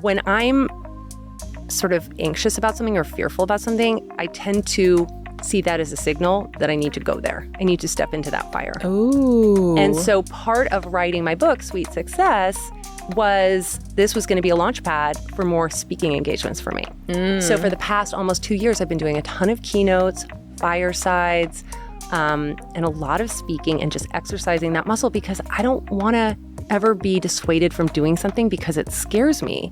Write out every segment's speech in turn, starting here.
When I'm sort of anxious about something or fearful about something, I tend to see that as a signal that I need to go there. I need to step into that fire. Ooh. And so part of writing my book, Sweet Success, was going to be a launch pad for more speaking engagements for me. So for the past almost 2 years, I've been doing a ton of keynotes, firesides, and a lot of speaking and just exercising that muscle because I don't want to ever be dissuaded from doing something because it scares me.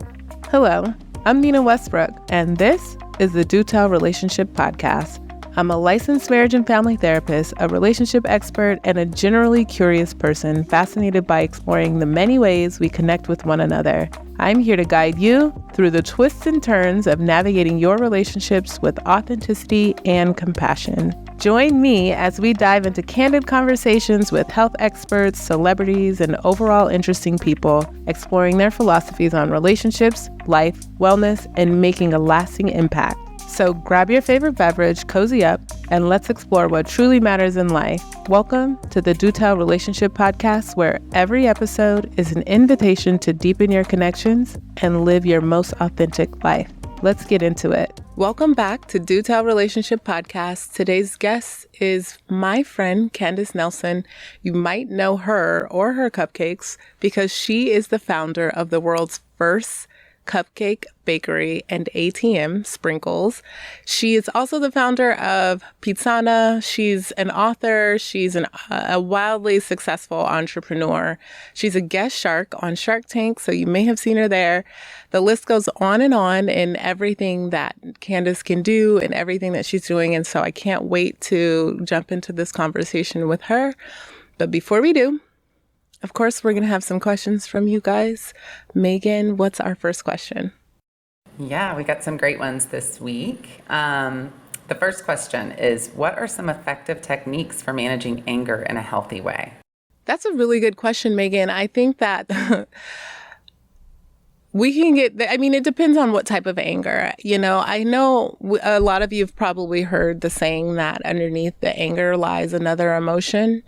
Hello, I'm Nina Westbrook, and this is the Do Tell Relationship Podcast. I'm a licensed marriage and family therapist, a relationship expert, and a generally curious person fascinated by exploring the many ways we connect with one another. I'm here to guide you through the twists and turns of navigating your relationships with authenticity and compassion. Join me as we dive into candid conversations with health experts, celebrities, and overall interesting people, exploring their philosophies on relationships, life, wellness, and making a lasting impact. So grab your favorite beverage, cozy up, and let's explore what truly matters in life. Welcome to the Do Tell Relationship Podcast, where every episode is an invitation to deepen your connections and live your most authentic life. Let's get into it. Welcome back to Do Tell Relationship Podcast. Today's guest is my friend, Candace Nelson. You might know her or her cupcakes because she is the founder of the world's first cupcake bakery and ATM, Sprinkles. She is also the founder of Pizzana. She's an author. She's a wildly successful entrepreneur. She's a guest shark on Shark Tank, so you may have seen her there. The list goes on in everything that Candace can do and everything that she's doing. And so I can't wait to jump into this conversation with her. But before we do, of course, we're going to have some questions from you guys. Megan, what's our first question? Yeah, we got some great ones this week. The first question is, what are some effective techniques for managing anger in a healthy way? That's a really good question, Megan. I think that we can it depends on what type of anger. I know a lot of you have probably heard the saying that underneath the anger lies another emotion.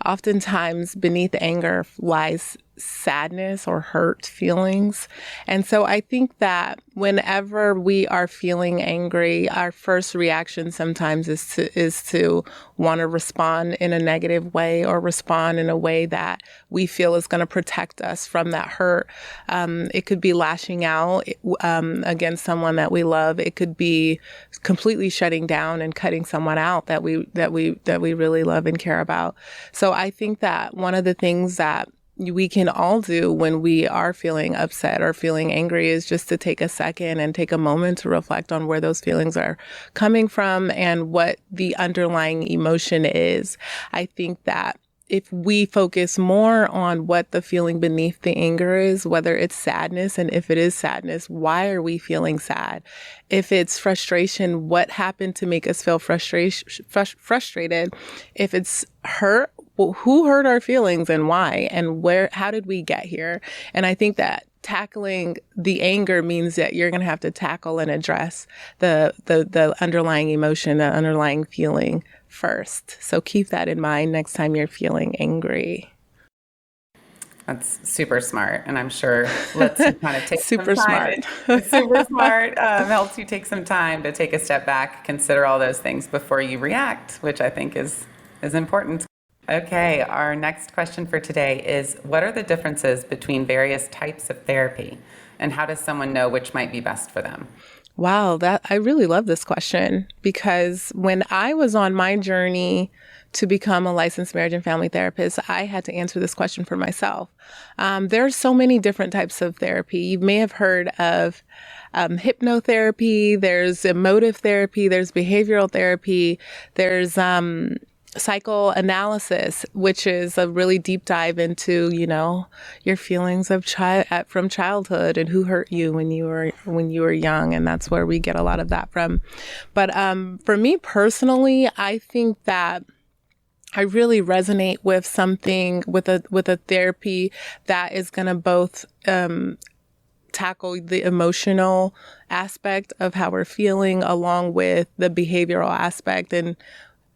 Oftentimes beneath anger lies sadness or hurt feelings. And so I think that whenever we are feeling angry, our first reaction sometimes is to want to respond in a negative way or respond in a way that we feel is going to protect us from that hurt. It could be lashing out against someone that we love. It could be completely shutting down and cutting someone out that we really love and care about. So I think that one of the things that we can all do when we are feeling upset or feeling angry is just to take a second and take a moment to reflect on where those feelings are coming from and what the underlying emotion is. I think that if we focus more on what the feeling beneath the anger is, whether it's sadness, and if it is sadness, why are we feeling sad? If it's frustration, what happened to make us feel frustrated? If it's hurt, well, who hurt our feelings and why? And how did we get here? And I think that tackling the anger means that you're going to have to tackle and address the underlying emotion, the underlying feeling first. So keep that in mind next time you're feeling angry. That's super smart. And I'm sure let's kind of take super some time. Smart. Super smart. Helps you take some time to take a step back, consider all those things before you react, which I think is important. Okay, our next question for today is, what are the differences between various types of therapy, and how does someone know which might be best for them? Wow, I really love this question because when I was on my journey to become a licensed marriage and family therapist, I had to answer this question for myself. There are so many different types of therapy. You may have heard of hypnotherapy, there's emotive therapy, there's behavioral therapy, there's psychoanalysis, which is a really deep dive into, your feelings of from childhood and who hurt you when you were young, and that's where we get a lot of that from. But for me personally, I think that I really resonate with something with a therapy that is going to both tackle the emotional aspect of how we're feeling along with the behavioral aspect. And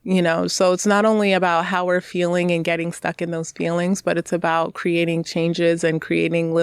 So it's not only about how we're feeling and getting stuck in those feelings, but it's about creating changes and creating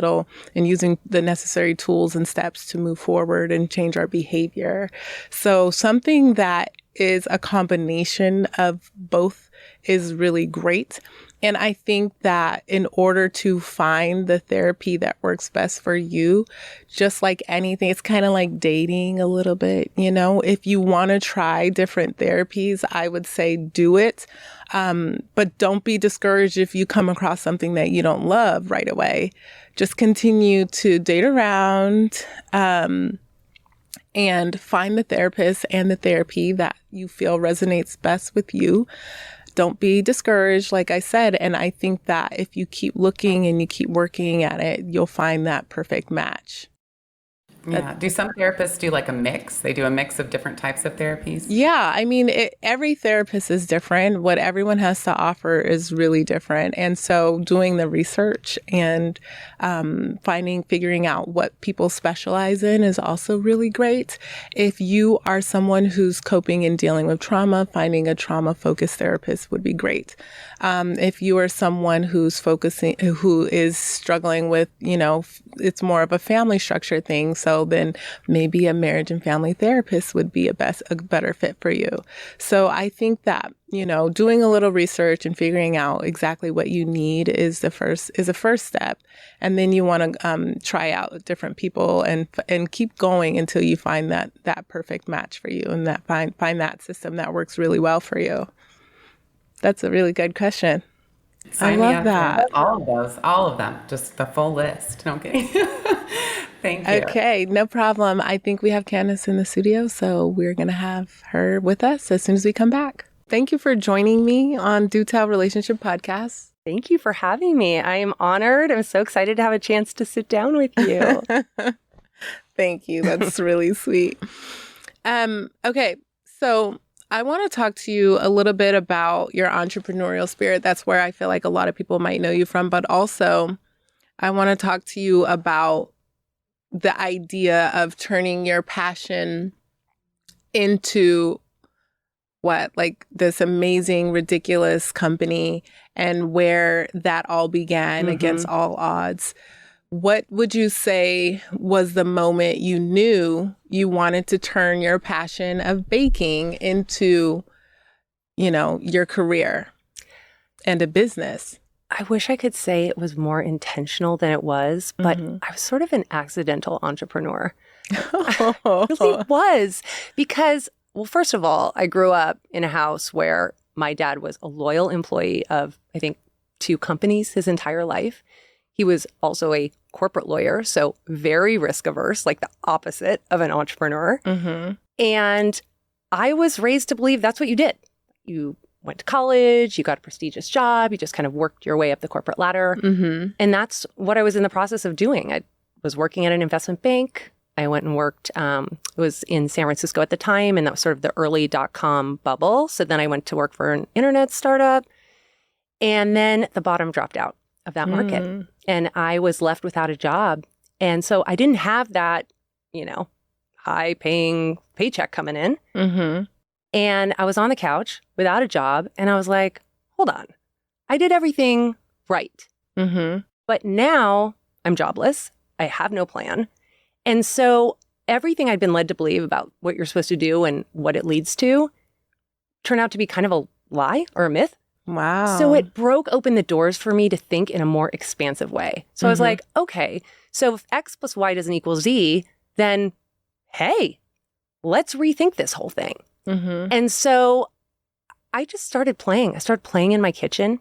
and using the necessary tools and steps to move forward and change our behavior. So something that is a combination of both is really great. And I think that in order to find the therapy that works best for you, just like anything, it's kind of like dating a little bit, if you want to try different therapies, I would say do it. But don't be discouraged if you come across something that you don't love right away. Just continue to date around, and find the therapist and the therapy that you feel resonates best with you. Don't be discouraged, like I said. And I think that if you keep looking and you keep working at it, you'll find that perfect match. Yeah. Do some therapists do like a mix? They do a mix of different types of therapies? Yeah. I mean, every therapist is different. What everyone has to offer is really different. And so doing the research and figuring out what people specialize in is also really great. If you are someone who's coping and dealing with trauma, finding a trauma-focused therapist would be great. If you are someone who is struggling with, it's more of a family structure thing. So then maybe a marriage and family therapist would be a better fit for you. So I think that, doing a little research and figuring out exactly what you need is a first step. And then you want to try out different people and keep going until you find that perfect match for you and that find that system that works really well for you. That's a really good question. I love that. All of them, just the full list. Okay. Thank you. Okay, no problem. I think we have Candace in the studio, so we're going to have her with us as soon as we come back. Thank you for joining me on Do Tell Relationship Podcast. Thank you for having me. I am honored. I'm so excited to have a chance to sit down with you. Thank you. That's really sweet. Okay, so I want to talk to you a little bit about your entrepreneurial spirit. That's where I feel like a lot of people might know you from, but also I want to talk to you about the idea of turning your passion into this amazing, ridiculous company and where that all began against all odds. What would you say was the moment you knew you wanted to turn your passion of baking into, your career and a business? I wish I could say it was more intentional than it was, but I was sort of an accidental entrepreneur. I really was because, well, first of all, I grew up in a house where my dad was a loyal employee of, I think, 2 companies his entire life. He was also a corporate lawyer, so very risk averse, like the opposite of an entrepreneur. And I was raised to believe that's what you did. You went to college, you got a prestigious job, you just kind of worked your way up the corporate ladder. And that's what I was in the process of doing. I was working at an investment bank. I went and worked, it was in San Francisco at the time, and that was sort of the early .com bubble. So then I went to work for an internet startup, and then the bottom dropped out of that market. And I was left without a job. And so I didn't have that, high paying paycheck coming in. And I was on the couch without a job. And I was like, hold on, I did everything right. But now I'm jobless. I have no plan. And so everything I'd been led to believe about what you're supposed to do and what it leads to turned out to be kind of a lie or a myth. Wow. So it broke open the doors for me to think in a more expansive way. So I was like, okay, so if X plus Y doesn't equal Z, then hey, let's rethink this whole thing. And so I just started playing. I started playing in my kitchen,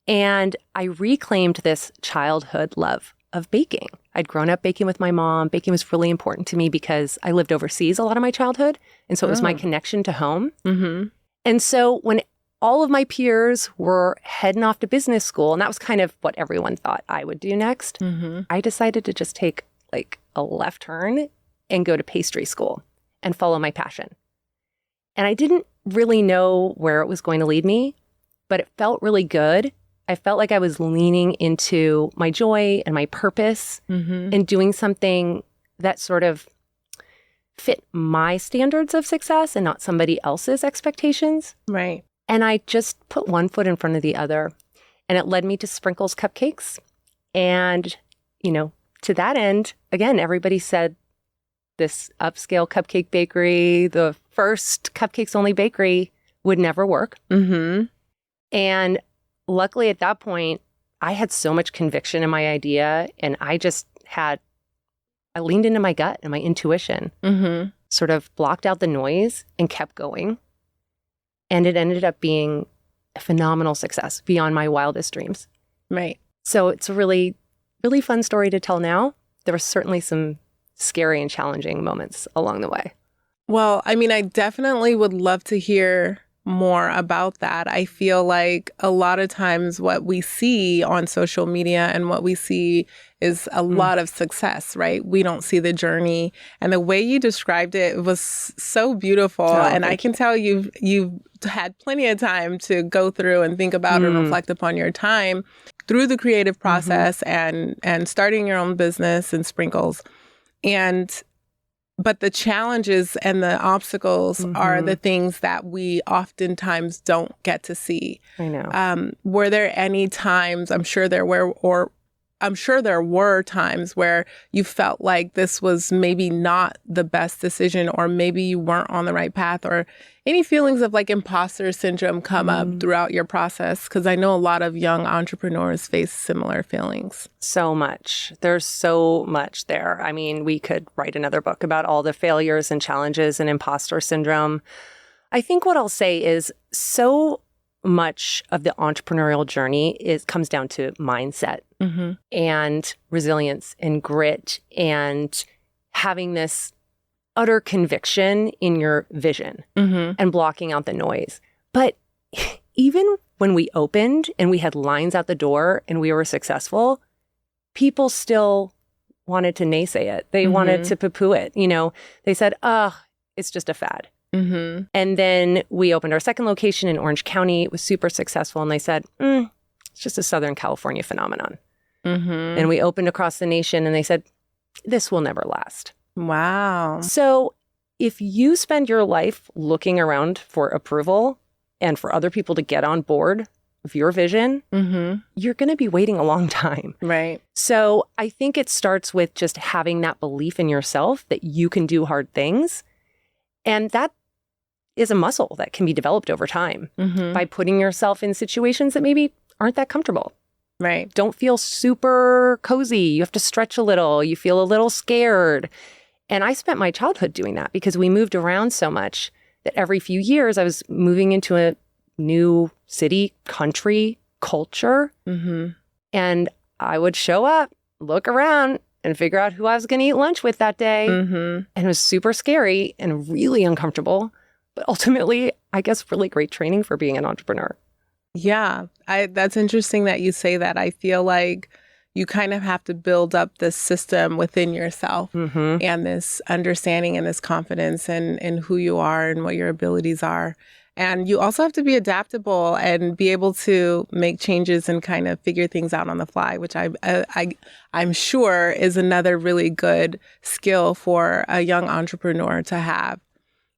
and I reclaimed this childhood love of baking. I'd grown up baking with my mom. Baking was really important to me because I lived overseas a lot of my childhood. And so it was my connection to home. And so when all of my peers were heading off to business school, and that was kind of what everyone thought I would do next, I decided to just take like a left turn and go to pastry school and follow my passion. And I didn't really know where it was going to lead me, but it felt really good. I felt like I was leaning into my joy and my purpose and doing something that sort of fit my standards of success and not somebody else's expectations. Right. And I just put one foot in front of the other. And it led me to Sprinkles Cupcakes. And, to that end, again, everybody said this upscale cupcake bakery, the first cupcakes only bakery, would never work. Mm-hmm. And luckily at that point, I had so much conviction in my idea, and I leaned into my gut and my intuition, sort of blocked out the noise and kept going. And it ended up being a phenomenal success beyond my wildest dreams. Right. So it's a really, really fun story to tell now. There were certainly some scary and challenging moments along the way. Well, I mean, I definitely would love to hear more about that. I feel like a lot of times what we see on social media and what we see is a lot of success, right? We don't see the journey. And the way you described it was so beautiful. And I can tell you've had plenty of time to go through and think about and reflect upon your time through the creative process and starting your own business and Sprinkles. But the challenges and the obstacles are the things that we oftentimes don't get to see. I know. Were there any times, I'm sure there were times where you felt like this was maybe not the best decision, or maybe you weren't on the right path, or any feelings of like imposter syndrome come up throughout your process? Because I know a lot of young entrepreneurs face similar feelings. So much. There's so much there. I mean, we could write another book about all the failures and challenges and imposter syndrome. I think what I'll say is so much of the entrepreneurial journey comes down to mindset and resilience and grit and having this utter conviction in your vision and blocking out the noise. But even when we opened and we had lines out the door and we were successful, people still wanted to naysay it. They wanted to poo-poo it. They said, it's just a fad. And then we opened our second location in Orange County. It was super successful. And they said, it's just a Southern California phenomenon. And we opened across the nation and they said, this will never last. Wow. So if you spend your life looking around for approval and for other people to get on board with your vision, you're going to be waiting a long time. Right. So I think it starts with just having that belief in yourself that you can do hard things. And that is a muscle that can be developed over time by putting yourself in situations that maybe aren't that comfortable. Right. Don't feel super cozy. You have to stretch a little. You feel a little scared. And I spent my childhood doing that because we moved around so much that every few years I was moving into a new city, country, culture. And I would show up, look around, and figure out who I was going to eat lunch with that day. And it was super scary and really uncomfortable. But ultimately, I guess really great training for being an entrepreneur. Yeah, that's interesting that you say that. I feel like you kind of have to build up this system within yourself and this understanding and this confidence in who you are and what your abilities are. And you also have to be adaptable and be able to make changes and kind of figure things out on the fly, which I'm sure is another really good skill for a young entrepreneur to have.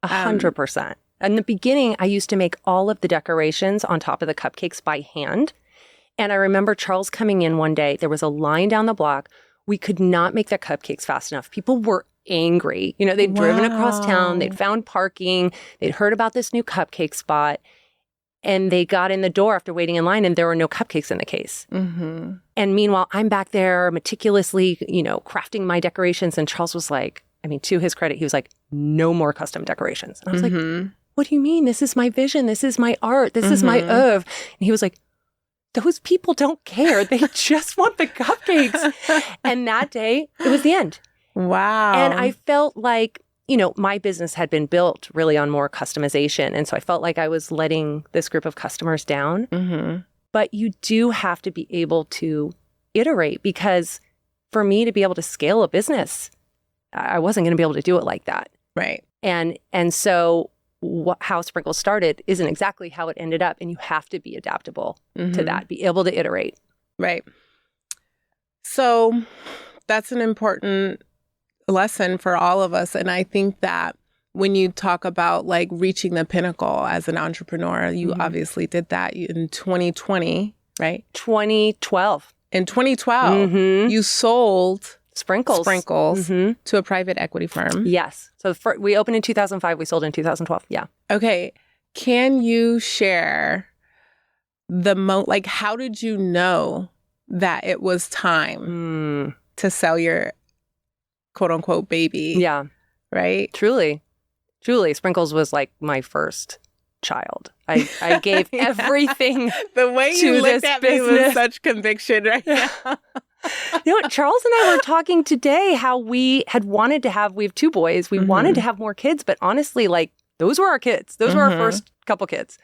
100%. In the beginning, I used to make all of the decorations on top of the cupcakes by hand. And I remember Charles coming in one day. There was a line down the block. We could not make the cupcakes fast enough. People were angry. They'd driven across town. They'd found parking. They'd heard about this new cupcake spot. And they got in the door after waiting in line and there were no cupcakes in the case. And meanwhile, I'm back there meticulously, crafting my decorations. And Charles was like, to his credit, he was like, no more custom decorations. And I was like, what do you mean? This is my vision. This is my art. This is my oeuvre. And he was like, those people don't care. They just want the cupcakes. And that day, it was the end. Wow. And I felt like, my business had been built really on more customization. And so I felt like I was letting this group of customers down. But you do have to be able to iterate, because for me to be able to scale a business, I wasn't going to be able to do it like that. Right. And so how Sprinkles started isn't exactly how it ended up. And you have to be adaptable to that, be able to iterate. Right. So that's an important lesson for all of us. And I think that when you talk about like reaching the pinnacle as an entrepreneur, you obviously did that in 2020, right? 2012. In 2012, you sold Sprinkles to a private equity firm. Yes. So we opened in 2005. We sold in 2012. Yeah. Okay. Can you share like, how did you know that it was time to sell your quote unquote baby? Yeah. Right? Truly. Sprinkles was like my first child. I gave everything. The way you looked at me with such conviction right now. You know what? Charles and I were talking today how we had wanted to have, we have 2 boys. We wanted to have more kids, but honestly, like, those were our kids. Those were our first couple kids.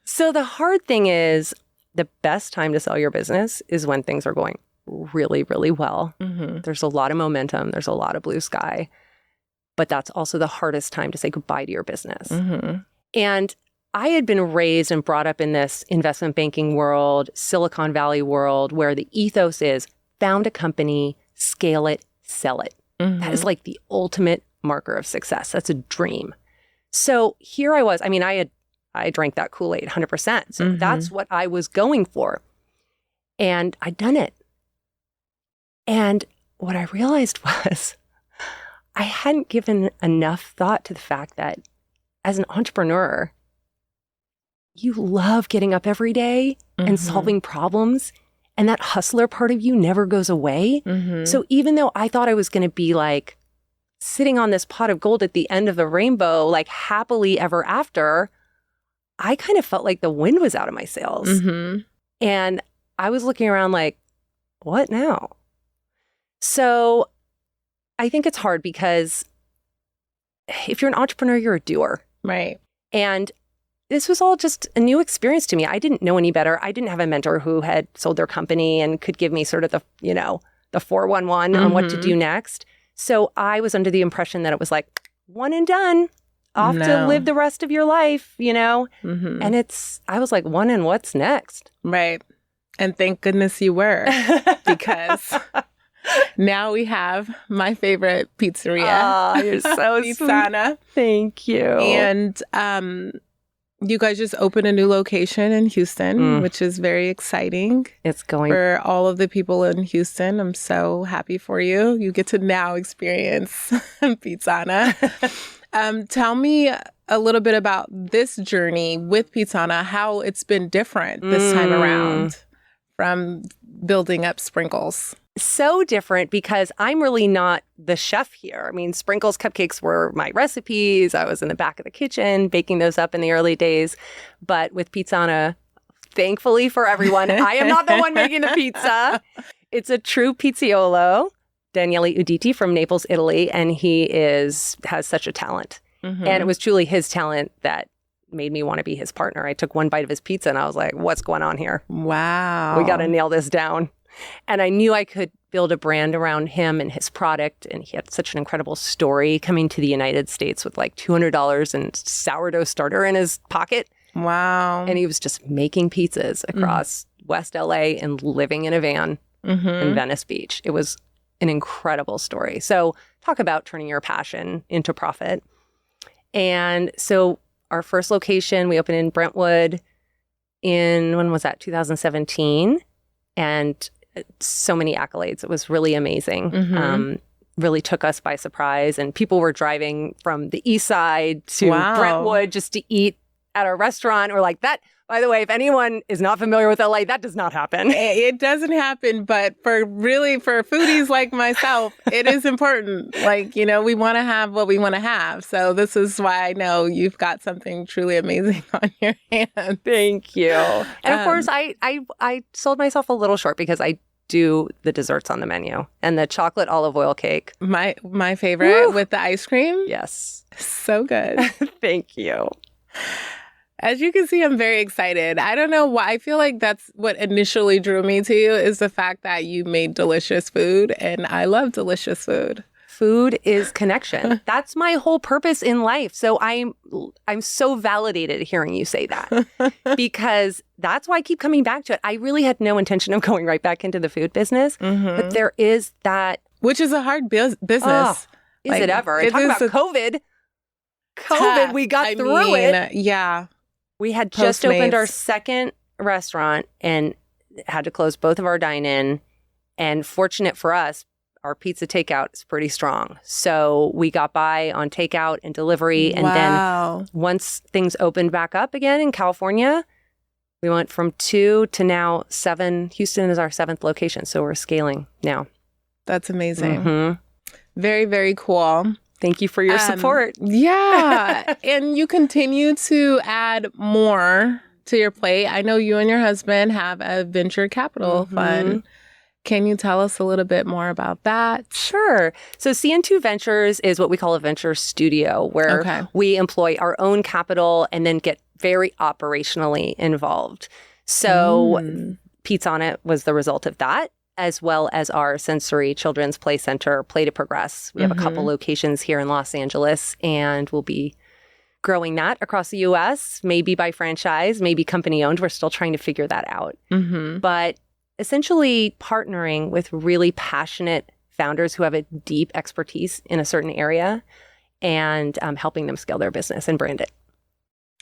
So the hard thing is, the best time to sell your business is when things are going really, really well. There's a lot of momentum. There's a lot of blue sky. But that's also the hardest time to say goodbye to your business. And I had been raised and brought up in this investment banking world, Silicon Valley world, where the ethos is found a company, scale it, sell it. That is like the ultimate marker of success. That's a dream. So here I was. I mean, I drank that Kool-Aid 100%. So that's what I was going for. And I'd done it. And what I realized was I hadn't given enough thought to the fact that as an entrepreneur, you love getting up every day and solving problems. And that hustler part of you never goes away. So even though I thought I was going to be like sitting on this pot of gold at the end of the rainbow, like happily ever after, I kind of felt like the wind was out of my sails. And I was looking around like, what now? So I think it's hard because if you're an entrepreneur, you're a doer. Right. And this was all just a new experience to me. I didn't know any better. I didn't have a mentor who had sold their company and could give me sort of the, the 411 on what to do next. So I was under the impression that it was like one and done, off to live the rest of your life, And I was like, one and what's next? Right. And thank goodness you were, because now we have my favorite pizzeria. Oh, you're so Pizzana. Thank you. And you guys just opened a new location in Houston, which is very exciting. It's going for all of the people in Houston. I'm so happy for you. You get to now experience Pizzana. Tell me a little bit about this journey with Pizzana, how it's been different this time around from building up Sprinkles. So different because I'm really not the chef here. I mean, Sprinkles Cupcakes were my recipes. I was in the back of the kitchen baking those up in the early days. But with Pizzana, thankfully for everyone, I am not the one making the pizza. It's a true pizziolo, Daniele Uditi from Naples, Italy, and he has such a talent. And it was truly his talent that made me want to be his partner. I took one bite of his pizza and I was like, what's going on here? Wow. We got to nail this down. And I knew I could build a brand around him and his product. And he had such an incredible story coming to the United States with like $200 and sourdough starter in his pocket. Wow. And he was just making pizzas across West LA and living in a van in Venice Beach. It was an incredible story. So talk about turning your passion into profit. And so our first location, we opened in Brentwood in, when was that? 2017. And so many accolades. It was really amazing. Really took us by surprise. And people were driving from the east side to Brentwood just to eat at a restaurant. We're like, that, by the way, if anyone is not familiar with LA, that does not happen. It doesn't happen. But for foodies like myself, it is important. Like, we want to have what we want to have. So this is why I know you've got something truly amazing on your hands. Thank you. And of course, I sold myself a little short because I do the desserts on the menu and the chocolate olive oil cake. My favorite with the ice cream. Yes. So good. Thank you. As you can see, I'm very excited. I don't know why. I feel like that's what initially drew me to you is the fact that you made delicious food, and I love delicious food. Food is connection. That's my whole purpose in life. So I'm so validated hearing you say that because that's why I keep coming back to it. I really had no intention of going right back into the food business, but there is that which is a hard business. Oh, is it ever? And talk about COVID. COVID, we got through it. Yeah. We had just opened our second restaurant and had to close both of our dine-in. And fortunate for us, our pizza takeout is pretty strong. So we got by on takeout and delivery. And then once things opened back up again in California, we went from 2 to now 7. Houston is our 7th location. So we're scaling now. That's amazing. Very, very cool. Thank you for your support. Yeah. And you continue to add more to your plate. I know you and your husband have a venture capital fund. Can you tell us a little bit more about that? Sure. So CN2 Ventures is what we call a venture studio, where we employ our own capital and then get very operationally involved. So Pizzana was the result of that, as well as our sensory children's play center, Play to Progress. We have a couple locations here in Los Angeles, and we'll be growing that across the U.S., maybe by franchise, maybe company owned. We're still trying to figure that out. But essentially partnering with really passionate founders who have a deep expertise in a certain area and helping them scale their business and brand it.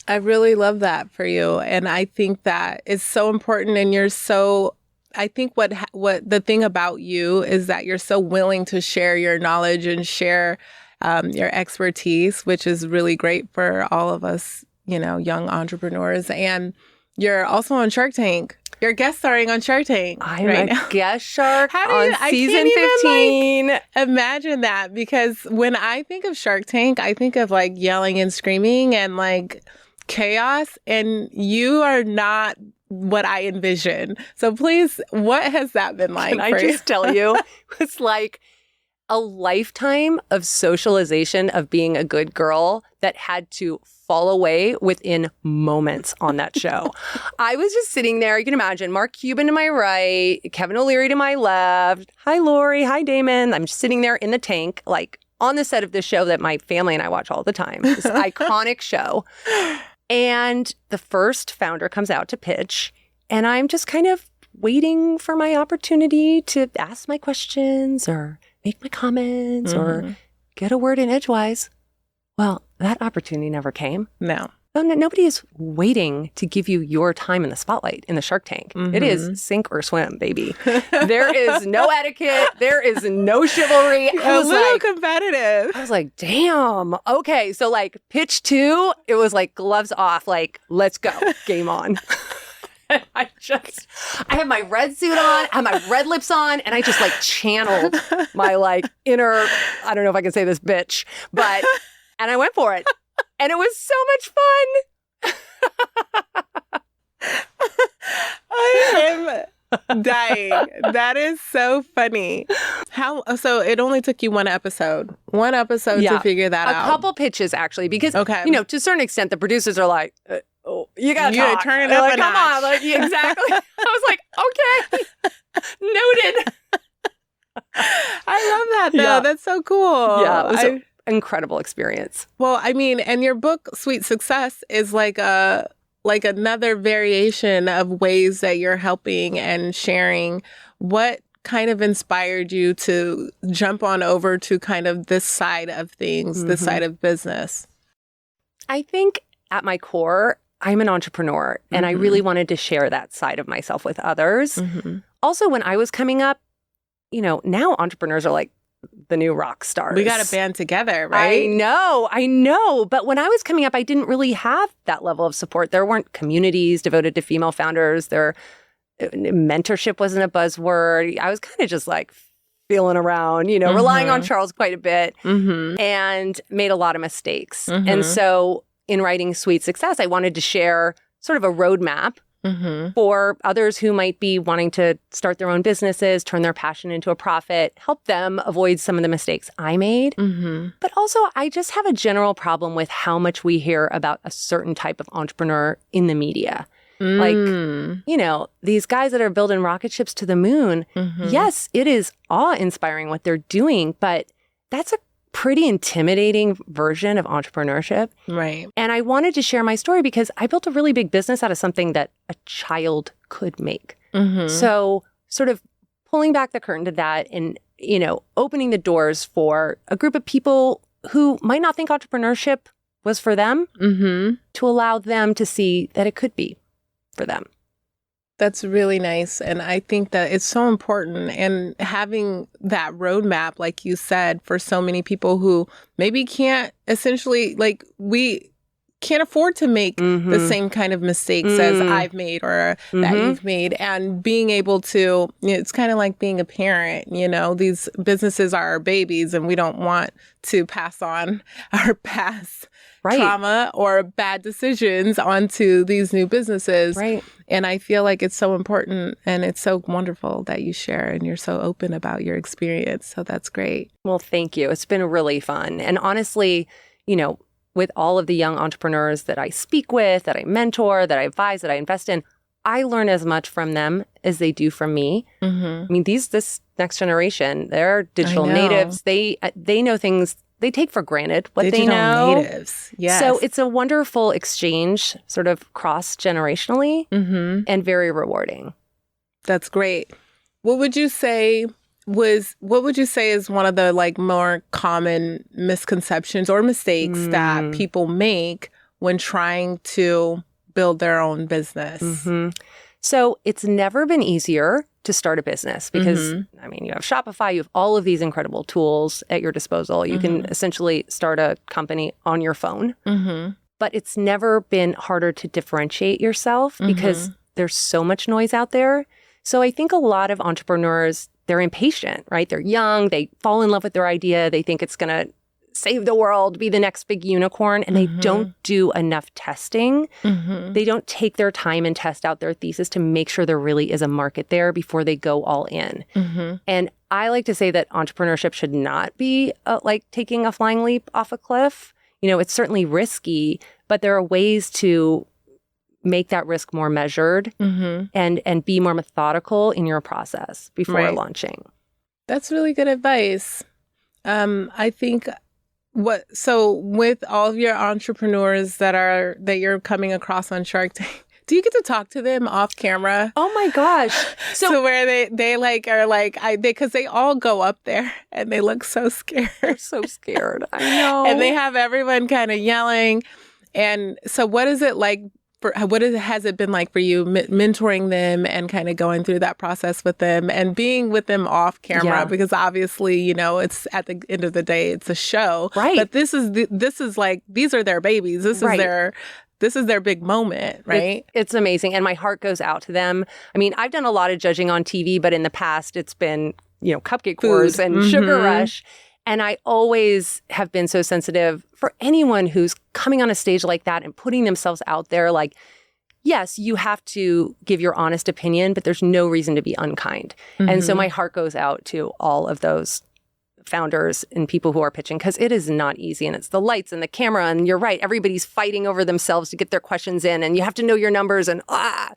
I really love that for you. And I think that is so important. And you're so, I think what the thing about you is that you're so willing to share your knowledge and share your expertise, which is really great for all of us, young entrepreneurs. And you're also on Shark Tank. You're guest starring on Shark Tank. I'm a guest shark on season 15. Imagine that, because when I think of Shark Tank, I think of like yelling and screaming and like chaos, and you are not what I envision. So please, what has that been like? Can I just tell you, it's like a lifetime of socialization of being a good girl that had to fall away within moments on that show. I was just sitting there. You can imagine Mark Cuban to my right, Kevin O'Leary to my left. Hi, Lori. Hi, Damon. I'm just sitting there in the tank, like on the set of this show that my family and I watch all the time. This iconic show. And the first founder comes out to pitch, and I'm just kind of waiting for my opportunity to ask my questions or make my comments or get a word in edgewise. Well, that opportunity never came. No. Nobody is waiting to give you your time in the spotlight in the Shark Tank. It is sink or swim, baby. There is no etiquette. There is no chivalry. A little competitive. I was like, damn. Okay. So like pitch 2, it was like gloves off. Like, let's go. Game on. I have my red suit on, I have my red lips on, and I just like channeled my like inner, I don't know if I can say this bitch, but, and I went for it. And it was so much fun. I am dying. That is so funny. So it only took you one episode to figure that out. A couple pitches actually, because, to a certain extent, the producers are like, you gotta turn it up like, a come notch. on. Like, exactly. I was like, okay, noted. I love that though. Yeah. That's so cool. Yeah, it was an incredible experience. Well, I mean, and your book, Sweet Success, is like another variation of ways that you're helping and sharing. What kind of inspired you to jump on over to kind of this side of things, this side of business? I think at my core, I'm an entrepreneur, and I really wanted to share that side of myself with others. Also, when I was coming up, now entrepreneurs are like the new rock stars. We got to band together, right? I know. But when I was coming up, I didn't really have that level of support. There weren't communities devoted to female founders. Mentorship wasn't a buzzword. I was kind of just like feeling around, relying on Charles quite a bit and made a lot of mistakes. And so in writing Sweet Success, I wanted to share sort of a roadmap for others who might be wanting to start their own businesses, turn their passion into a profit, help them avoid some of the mistakes I made. But also, I just have a general problem with how much we hear about a certain type of entrepreneur in the media. Like, these guys that are building rocket ships to the moon, yes, it is awe-inspiring what they're doing, but that's a pretty intimidating version of entrepreneurship. Right. And I wanted to share my story because I built a really big business out of something that a child could make. So sort of pulling back the curtain to that and opening the doors for a group of people who might not think entrepreneurship was for them, to allow them to see that it could be for them. That's really nice. And I think that it's so important. And having that roadmap, like you said, for so many people who maybe can't essentially, like, we can't afford to make the same kind of mistakes as I've made or that you've made. And being able to, it's kind of like being a parent, these businesses are our babies and we don't want to pass on our past trauma or bad decisions onto these new businesses. Right. And I feel like it's so important and it's so wonderful that you share and you're so open about your experience. So that's great. Well, thank you. It's been really fun. And honestly, with all of the young entrepreneurs that I speak with, that I mentor, that I advise, that I invest in, I learn as much from them as they do from me. I mean, this next generation, they're digital natives. They know things they take for granted what they know. Digital natives, yes. So it's a wonderful exchange, sort of cross-generationally, and very rewarding. That's great. What would you say is one of the more common misconceptions or mistakes that people make when trying to build their own business? So it's never been easier to start a business because, you have Shopify, you have all of these incredible tools at your disposal. You can essentially start a company on your phone. But it's never been harder to differentiate yourself because there's so much noise out there. So I think a lot of entrepreneurs, they're impatient, right? They're young, they fall in love with their idea, they think it's going to save the world, be the next big unicorn, and they don't do enough testing. They don't take their time and test out their thesis to make sure there really is a market there before they go all in. And I like to say that entrepreneurship should not be like taking a flying leap off a cliff. It's certainly risky, but there are ways to make that risk more measured and be more methodical in your process before launching. That's really good advice. I think with all of your entrepreneurs that you're coming across on Shark Tank, do you get to talk to them off camera? Oh my gosh. So where because they all go up there and they look so scared. They're so scared. I know. And they have everyone kind of yelling. And so what is it like? Has it been like for you mentoring them and kind of going through that process with them and being with them off camera? Because obviously, it's at the end of the day, it's a show. Right. But this is like, these are their babies. This is their big moment, right? It's amazing. And my heart goes out to them. I mean, I've done a lot of judging on TV, but in the past it's been, Cupcake Wars and Sugar Rush. And I always have been so sensitive for anyone who's coming on a stage like that and putting themselves out there. Like, yes, you have to give your honest opinion, but there's no reason to be unkind. And so my heart goes out to all of those founders and people who are pitching because it is not easy. And it's the lights and the camera. And you're right, everybody's fighting over themselves to get their questions in. And you have to know your numbers. And I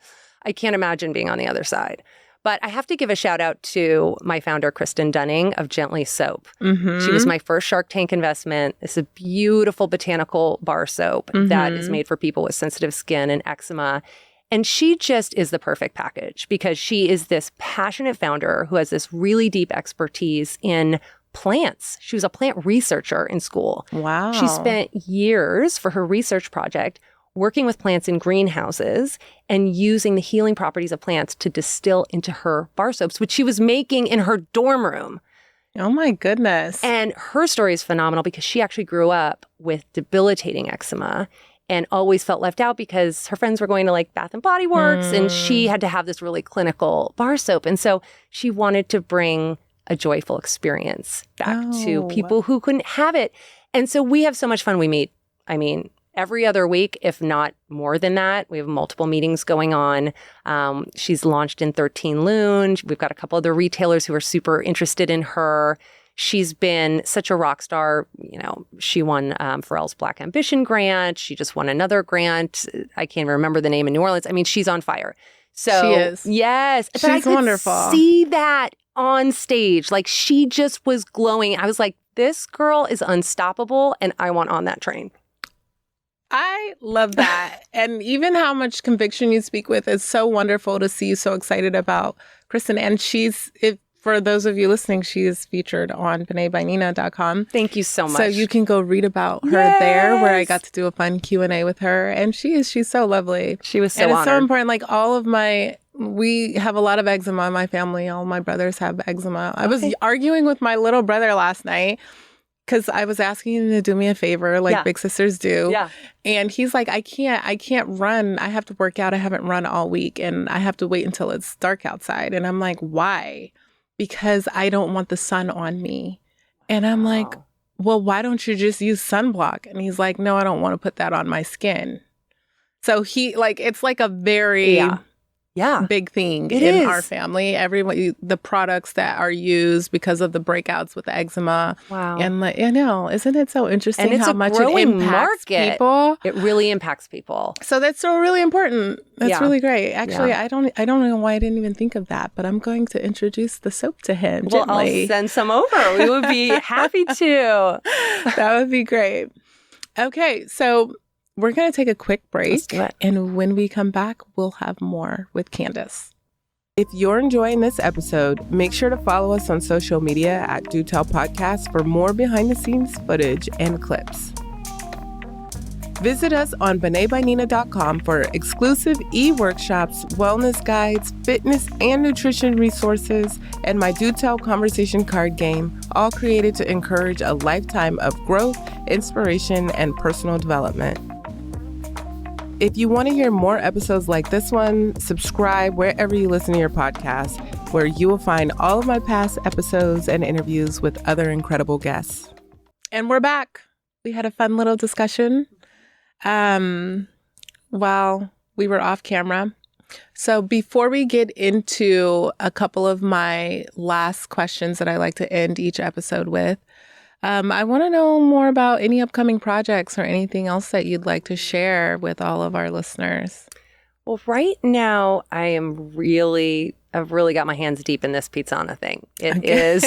can't imagine being on the other side. But I have to give a shout out to my founder, Kristen Dunning of Gently Soap. She was my first Shark Tank investment. It's a beautiful botanical bar soap that is made for people with sensitive skin and eczema. And she just is the perfect package because she is this passionate founder who has this really deep expertise in plants. She was a plant researcher in school. Wow. She spent years for her research project working with plants in greenhouses and using the healing properties of plants to distill into her bar soaps, which she was making in her dorm room. Oh my goodness. And her story is phenomenal because she actually grew up with debilitating eczema and always felt left out because her friends were going to like Bath and Body Works and she had to have this really clinical bar soap. And so she wanted to bring a joyful experience back to people who couldn't have it. And so we have so much fun. We meet, every other week, if not more than that. We have multiple meetings going on. She's launched in 13 Loon. We've got a couple other retailers who are super interested in her. She's been such a rock star. She won Pharrell's Black Ambition grant. She just won another grant. I can't remember the name in New Orleans. She's on fire. So she is. Yes. She's but I could wonderful. See that on stage. Like she just was glowing. I was like, this girl is unstoppable and I want on that train. I love that. And even how much conviction you speak with, it's so wonderful to see you so excited about Kristen. And for those of you listening, she is featured on BenetByNina.com. Thank you so much. So you can go read about her there, where I got to do a fun Q&A with her. And she's so lovely. She was so and it's honored. so important. Like we have a lot of eczema in my family. All my brothers have eczema. I was arguing with my little brother last night because I was asking him to do me a favor, like big sisters do. Yeah. And he's like, I can't run. I have to work out. I haven't run all week and I have to wait until it's dark outside. And I'm like, why? Because I don't want the sun on me. And I'm like, well, why don't you just use sunblock? And he's like, no, I don't want to put that on my skin. So it's like a very big thing in our family. Everyone, the products that are used because of the breakouts with the eczema. Wow. And isn't it so interesting and it's how much it growing impacts market. people? It really impacts people. So that's so really important. That's really great. Actually, I don't know why I didn't even think of that, but I'm going to introduce the soap to him gently. I'll send some over. We would be happy to. That would be great. Okay, so we're going to take a quick break. Let's do it. And when we come back, we'll have more with Candace. If you're enjoying this episode, make sure to follow us on social media at Do Tell Podcast for more behind-the-scenes footage and clips. Visit us on BenetByNina.com for exclusive e-workshops, wellness guides, fitness and nutrition resources, and my Do Tell conversation card game, all created to encourage a lifetime of growth, inspiration, and personal development. If you want to hear more episodes like this one, subscribe wherever you listen to your podcast, where you will find all of my past episodes and interviews with other incredible guests. And we're back. We had a fun little discussion while we were off camera. So before we get into a couple of my last questions that I like to end each episode with, I want to know more about any upcoming projects or anything else that you'd like to share with all of our listeners. Well, right now, I've really got my hands deep in this Pizzana thing. It is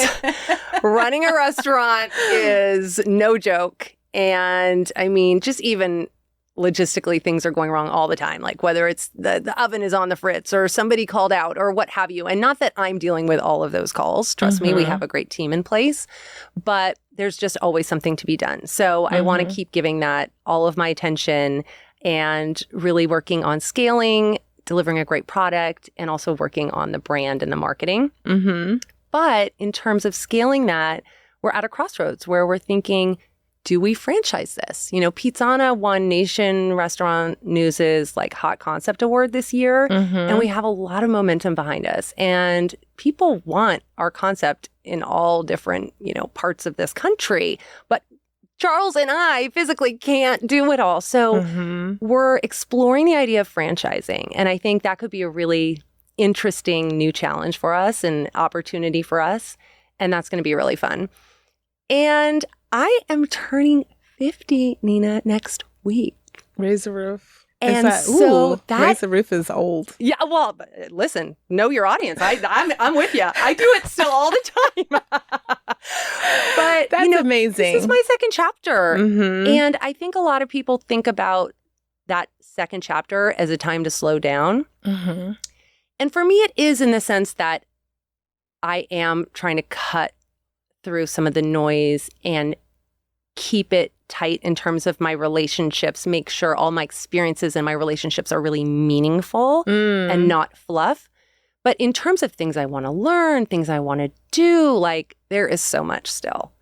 running a restaurant is no joke. And I mean, just even logistically, things are going wrong all the time. Like whether it's the oven is on the fritz or somebody called out or what have you. And not that I'm dealing with all of those calls. Trust me, we have a great team in place. But there's just always something to be done. So I want to keep giving that all of my attention and really working on scaling, delivering a great product, and also working on the brand and the marketing. But in terms of scaling that, we're at a crossroads where we're thinking, do we franchise this? You know, Pizzana won Nation Restaurant News's Hot Concept Award this year, and we have a lot of momentum behind us. And people want our concept in all different, parts of this country. But Charles and I physically can't do it all. So we're exploring the idea of franchising. And I think that could be a really interesting new challenge for us and opportunity for us. And that's going to be really fun. And I am turning 50, Nina, next week. Raise the roof. And Raise the roof is old. Yeah, well, listen, know your audience. I'm with you. I do it still all the time. But that's amazing. This is my second chapter. And I think a lot of people think about that second chapter as a time to slow down. And for me, it is in the sense that I am trying to cut through some of the noise and keep it tight in terms of my relationships, make sure all my experiences and my relationships are really meaningful and not fluff. But in terms of things I want to learn, things I want to do, there is so much still.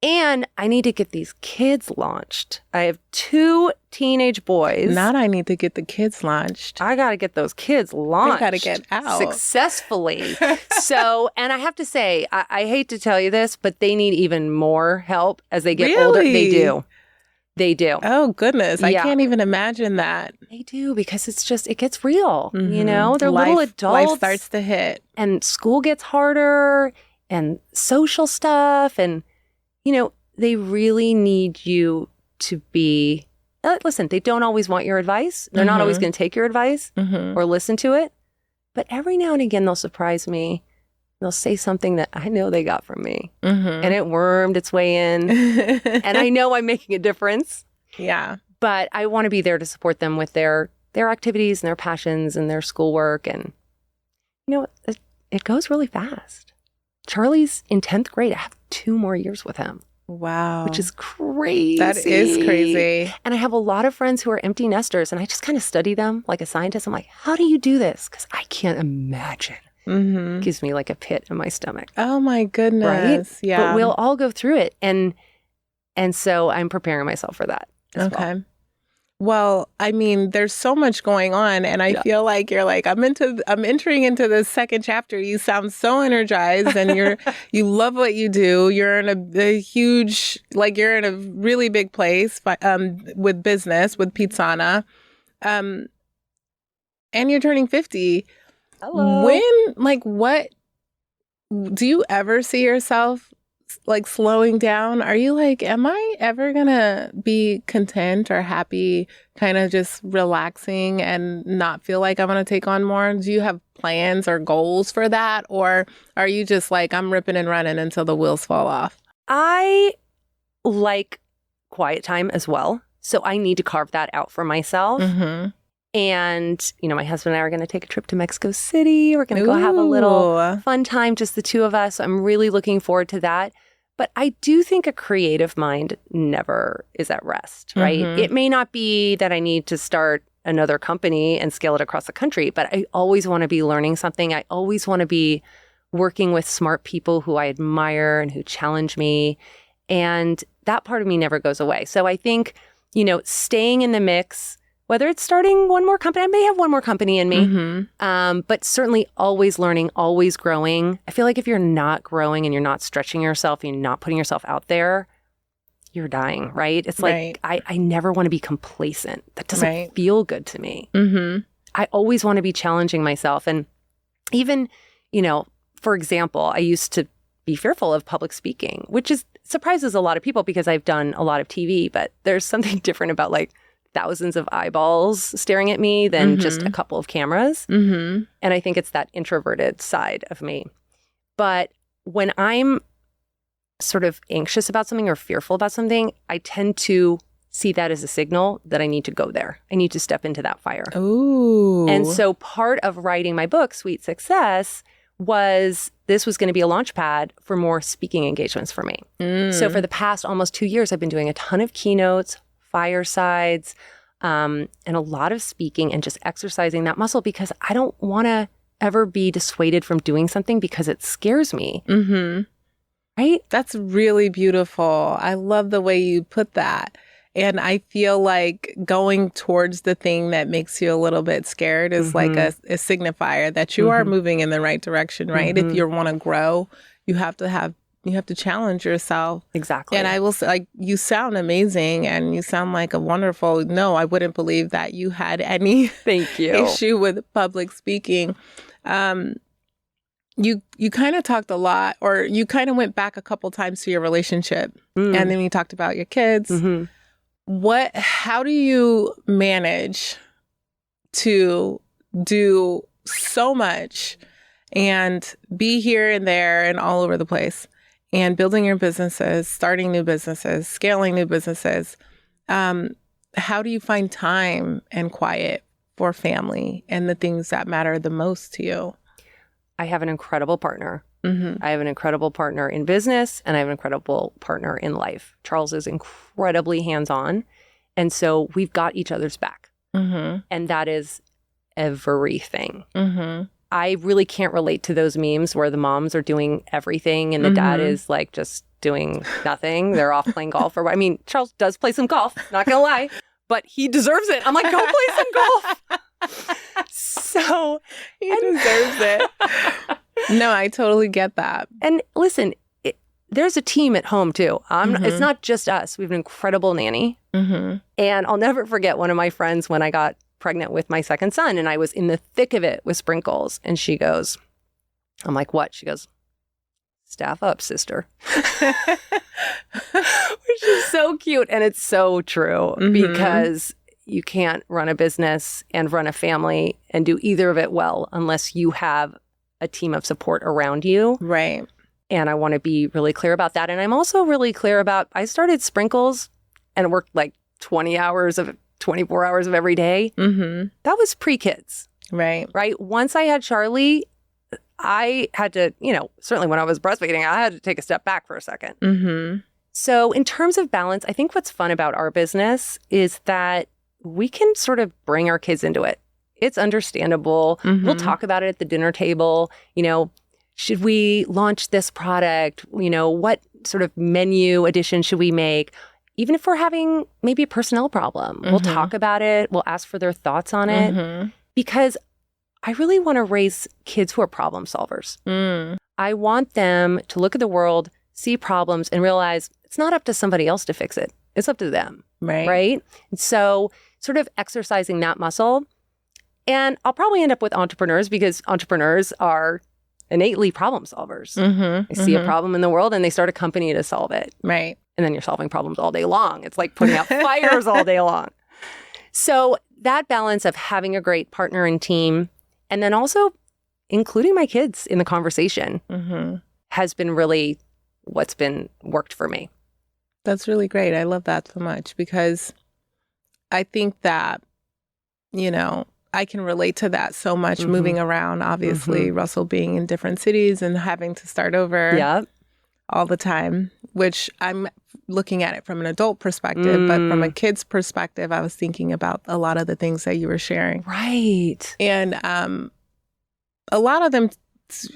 And I need to get these kids launched. I have 2 teenage boys. Not I need to get the kids launched. I got to get those kids launched. They got to get out. Successfully. So, and I have to say, I hate to tell you this, but they need even more help as they get older. They do. They do. Oh, goodness. I can't even imagine that. They do, because it gets real. They're little adults. Life starts to hit. And school gets harder and social stuff. And they really need you to be, listen, they don't always want your advice. They're not always going to take your advice or listen to it. But every now and again, they'll surprise me. They'll say something that I know they got from me. And it wormed its way in. And I know I'm making a difference. Yeah. But I want to be there to support them with their activities and their passions and their schoolwork. And, it goes really fast. Charlie's in 10th grade. I have 2 more years with him. Wow. Which is crazy. That is crazy. And I have a lot of friends who are empty nesters, and I just kind of study them like a scientist. I'm like, how do you do this? Because I can't imagine. It gives me like a pit in my stomach. Oh my goodness. Right? Yeah. But we'll all go through it. And so I'm preparing myself for that as well. Well, I mean, there's so much going on, and I feel like you're like, I'm entering into the second chapter. You sound so energized, and you love what you do. You're in a huge, like you're in a really big place, with business, with Pizzana, and you're turning 50. Hello. What do you ever see yourself like slowing down? Are you like, am I ever gonna be content or happy, kind of just relaxing and not feel like I'm gonna take on more? Do you have plans or goals for that? Or are you just like, I'm ripping and running until the wheels fall off? I like quiet time as well. So I need to carve that out for myself. And, my husband and I are going to take a trip to Mexico City. We're going to go have a little fun time, just the two of us. So I'm really looking forward to that. But I do think a creative mind never is at rest, right? It may not be that I need to start another company and scale it across the country, but I always want to be learning something. I always want to be working with smart people who I admire and who challenge me. And that part of me never goes away. So I think, staying in the mix, whether it's starting one more company, I may have one more company in me, but certainly always learning, always growing. I feel like if you're not growing and you're not stretching yourself and you're not putting yourself out there, you're dying, right? It's like, I never want to be complacent. That doesn't feel good to me. I always want to be challenging myself. And even, for example, I used to be fearful of public speaking, which surprises a lot of people because I've done a lot of TV, but there's something different about like thousands of eyeballs staring at me than just a couple of cameras. And I think it's that introverted side of me. But when I'm sort of anxious about something or fearful about something, I tend to see that as a signal that I need to go there. I need to step into that fire. Ooh. And so part of writing my book, Sweet Success, was this was going to be a launch pad for more speaking engagements for me. So for the past almost 2 years, I've been doing a ton of keynotes, firesides, and a lot of speaking and just exercising that muscle because I don't want to ever be dissuaded from doing something because it scares me. Right? That's really beautiful. I love the way you put that. And I feel like going towards the thing that makes you a little bit scared is like a signifier that you are moving in the right direction, right? If you want to grow, you have to challenge yourself. Exactly. And I will say, like, you sound amazing and you sound like a wonderful, no, I wouldn't believe that you had any Thank you. issue with public speaking. You kind of talked a lot, or you kind of went back a couple times to your relationship. And then you talked about your kids. How do you manage to do so much and be here and there and all over the place and building your businesses, starting new businesses, scaling new businesses? How do you find time and quiet for family and the things that matter the most to you? I have an incredible partner. I have an incredible partner in business and I have an incredible partner in life. Charles is incredibly hands-on. And so we've got each other's back. And that is everything. I really can't relate to those memes where the moms are doing everything and the dad is like just doing nothing. They're off playing golf or what. I mean, Charles does play some golf, not gonna lie, but he deserves it. I'm like, go play some golf. So he deserves it. No, I totally get that. And listen, there's a team at home too. It's not just us. We have an incredible nanny. And I'll never forget one of my friends when I got pregnant with my second son and I was in the thick of it with Sprinkles. And she goes, I'm like, what? She goes, staff up, sister. Which is so cute. And it's so true because you can't run a business and run a family and do either of it well unless you have a team of support around you. Right. And I want to be really clear about that. And I'm also really clear about, I started Sprinkles and worked like 24 hours of every day. That was pre-kids. Right. Right. Once I had Charlie, I had to, certainly when I was breastfeeding, I had to take a step back for a second. Mm-hmm. So in terms of balance, I think what's fun about our business is that we can sort of bring our kids into it. It's understandable. Mm-hmm. We'll talk about it at the dinner table. Should we launch this product? What sort of menu addition should we make? Even if we're having maybe a personnel problem, we'll talk about it. We'll ask for their thoughts on it. Because I really want to raise kids who are problem solvers. I want them to look at the world, see problems, and realize it's not up to somebody else to fix it. It's up to them. Right? And so sort of exercising that muscle. And I'll probably end up with entrepreneurs because entrepreneurs are innately problem solvers. They see a problem in the world and they start a company to solve it. Right. And then you're solving problems all day long. It's like putting out fires all day long. So that balance of having a great partner and team, and then also including my kids in the conversation has been really what's been worked for me. That's really great. I love that so much because I think that, I can relate to that so much moving around, obviously, Russell being in different cities and having to start over all the time, which I'm looking at it from an adult perspective, but from a kid's perspective, I was thinking about a lot of the things that you were sharing. Right. And a lot of them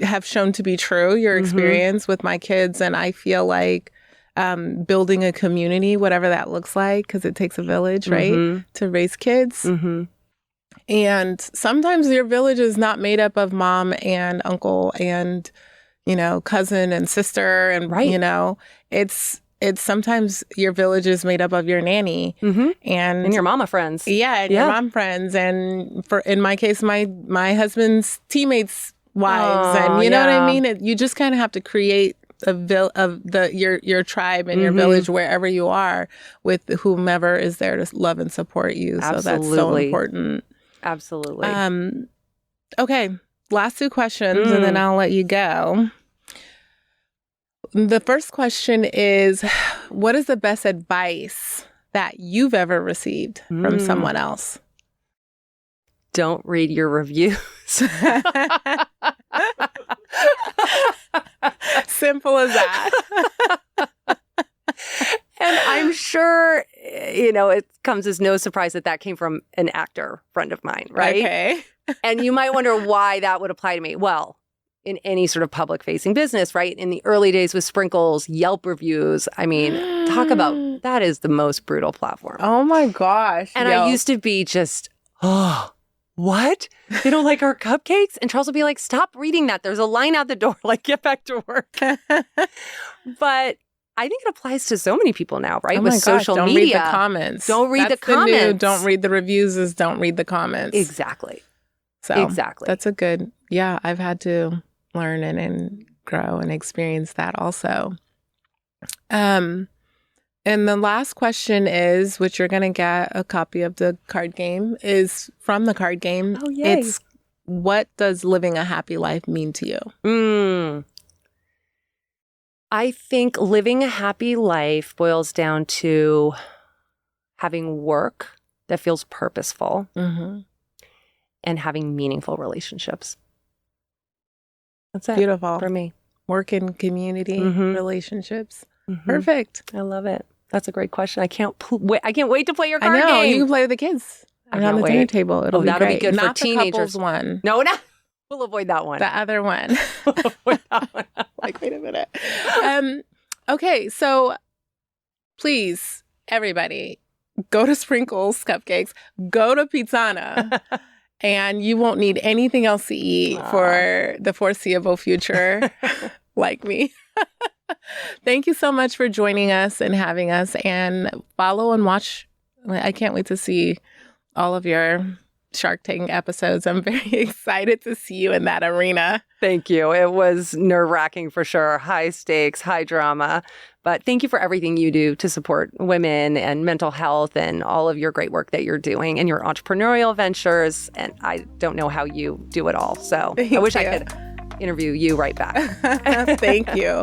have shown to be true, your experience with my kids. And I feel like building a community, whatever that looks like, because it takes a village, right, to raise kids. And sometimes your village is not made up of mom and uncle and, cousin and sister. And, it's sometimes your village is made up of your nanny and your mama friends. Yeah, and your mom friends. And in my case, my husband's teammates' wives. And you know what I mean? You just kind of have to create your tribe and your village wherever you are with whomever is there to love and support you. Absolutely. So that's so important. Absolutely. Okay, last two questions and then I'll let you go. The first question is, what is the best advice that you've ever received from someone else? Don't read your reviews. Simple as that. And I'm sure, it comes as no surprise that came from an actor friend of mine, right? Okay. And you might wonder why that would apply to me. Well, in any sort of public-facing business, right? In the early days with Sprinkles, Yelp reviews, talk about, that is the most brutal platform. Oh my gosh. And I used to be just, what? They don't like our cupcakes? And Charles would be like, stop reading that. There's a line out the door, get back to work. But I think it applies to so many people now, right? Oh with social media. Don't read the comments. Don't read That's the comments. New, don't read the reviews is don't read the comments. Exactly. So exactly. That's a good, I've had to learn and grow and experience that also. And the last question is, which you're going to get a copy of the card game, is from the card game. Oh, yay. It's, what does living a happy life mean to you? I think living a happy life boils down to having work that feels purposeful and having meaningful relationships. That's it. Beautiful. For me. Work and community relationships. Perfect. I love it. That's a great question. I can't wait to play your card game. You can play with the kids. I'm on the dinner table. It'll be that'll great. be good Not for teenagers. The couples one. No, we'll avoid that one. The other one. We'll avoid that one. Wait a minute. Okay, so please, everybody, go to Sprinkles Cupcakes, go to Pizzana, and you won't need anything else to eat for the foreseeable future, like me. Thank you so much for joining us and having us, and follow and watch. I can't wait to see all of your Shark Tank episodes. I'm very excited to see you in that arena. Thank you. It was nerve-wracking for sure. High stakes, high drama. But thank you for everything you do to support women and mental health and all of your great work that you're doing and your entrepreneurial ventures. And I don't know how you do it all. So I wish I could interview you right back. Thank you.